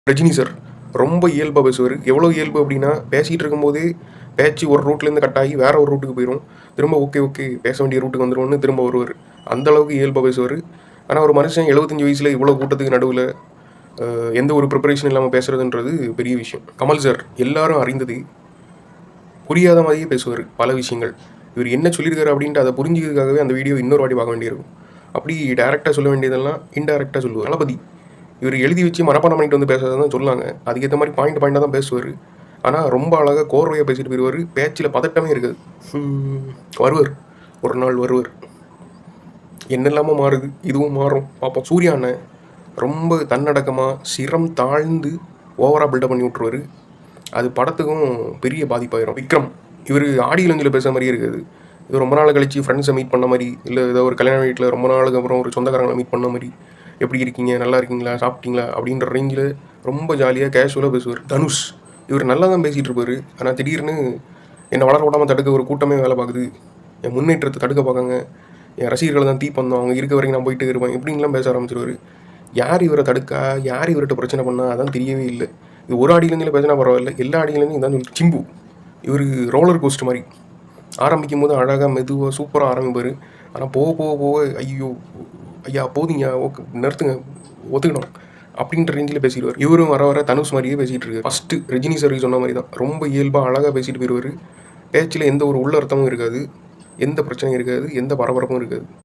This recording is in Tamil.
ரஜினி சார் ரொம்ப இயல்பாக பேசுவார். எவ்வளோ இயல்பு அப்படின்னா, பேசிகிட்டு இருக்கும்போதே பேச்சு ஒரு ரூட்லேருந்து கட் ஆகி வேற ஒரு ரூட்டுக்கு போயிடும். திரும்ப ஓகே ஓகே பேச வேண்டிய ரூட்டுக்கு வந்துருவோம்னு திரும்ப வருவார். அந்தளவுக்கு இயல்பாக பேசுவார். ஆனால் ஒரு மனுஷன் 75 வயசில் இவ்வளோ கூட்டத்துக்கு நடுவில் எந்த ஒரு ப்ரிப்பரேஷன் இல்லாமல் பேசுகிறதுன்றது பெரிய விஷயம். கமல் சார் எல்லாரும் அறிந்தது புரியாத மாதிரியே பேசுவார் பல விஷயங்கள். இவர் என்ன சொல்லியிருக்காரு அப்படின்ட்டு அதை புரிஞ்சுக்கிறதுக்காகவே அந்த வீடியோ இன்னொரு வாட்டி பார்க்க வேண்டியிருக்கும். அப்படி டேரெக்டாக சொல்ல வேண்டியதெல்லாம் இன்டெரக்டாக சொல்லுவார். தளபதி இவர் எழுதி வச்சு மனப்பாடம் பண்ணிட்டு வந்து பேசுறது தான் சொல்லாங்க. அதுக்கேற்ற மாதிரி பாயிண்டாக தான் பேசுவார். ஆனால் ரொம்ப அழகாக கோர்வையாக பேசிட்டு போயிடுவார். பேச்சில் பதட்டமே இருக்காது. வருவார், ஒரு நாள் வருவார். என்னெல்லாமோ மாறுது, இதுவும் மாறும் பார்ப்போம். சூர்யா அண்ணன் ரொம்ப தன்னடக்கமாக சிரம் தாழ்ந்து ஓவராக பில்டப் பண்ணி விட்ருவார். அது படத்துக்கும் பெரிய பாதிப்பாயிரும். விக்ரம் இவர் ஆடி இளஞ்சில் பேசுகிற மாதிரியே இருக்காது. இது ரொம்ப நாள் கழிச்சு ஃப்ரெண்ட்ஸை மீட் பண்ண மாதிரி, இல்லை ஏதோ ஒரு கல்யாண வீட்டில் ரொம்ப நாளுக்கு அப்புறம் ஒரு சொந்தக்காரங்களை மீட் பண்ண மாதிரி, எப்படி இருக்கீங்க, நல்லா இருக்கீங்களா, சாப்பிட்டீங்களா அப்படின்ற ரேஞ்சில் ரொம்ப ஜாலியாக கேஷுவலாக பேசுவார். தனுஷ் இவர் நல்லா தான் பேசிகிட்டு இருப்பார். ஆனால் திடீர்னு என்னை வளர விடாமல் தடுக்க ஒரு கூட்டமே வேலை பார்க்குது, என் முன்னேற்றத்தை தடுக்க பார்க்காங்க, என் ரசிகர்களை தான் தீப்பந்தம், அவங்க இருக்க வரைக்கும் நான் போயிட்டு இருப்பேன் இப்படின்லாம் பேச ஆரம்பிச்சிருவார். யார் இவரை தடுக்கா, யார் இவர்கிட்ட பிரச்சனை பண்ணால் அதான் தெரியவே இல்லை. இது ஒரு ஆடியிலேருந்து பேசினா பரவாயில்ல, எல்லா ஆடியிலேருந்து இதான் சொல்லி. சிம்பு இவர் ரோலர் கோஸ்ட் மாதிரி ஆரம்பிக்கும் போது அழகாக மெதுவாக சூப்பராக ஆரம்பிப்பார். ஆனால் போக போக போக ஐயோ ஐயா போதிங்க ஓகே நிறுத்துங்க ஒத்துக்கணும் அப்படின்ற ரேஞ்சில் பேசிடுவார். இவரும் வர வர தனுஷ் மாதிரியே பேசிகிட்டு இருக்காரு. ஃபஸ்ட்டு ரஜினி சார் சொன்ன மாதிரி தான் ரொம்ப இயல்பாக அழகாக பேசிட்டு போயிடுவார். பேச்சில் எந்த ஒரு உள்ள அர்த்தமும் இருக்காது, எந்த பிரச்சனையும் இருக்காது, எந்த பரபரப்பும் இருக்காது.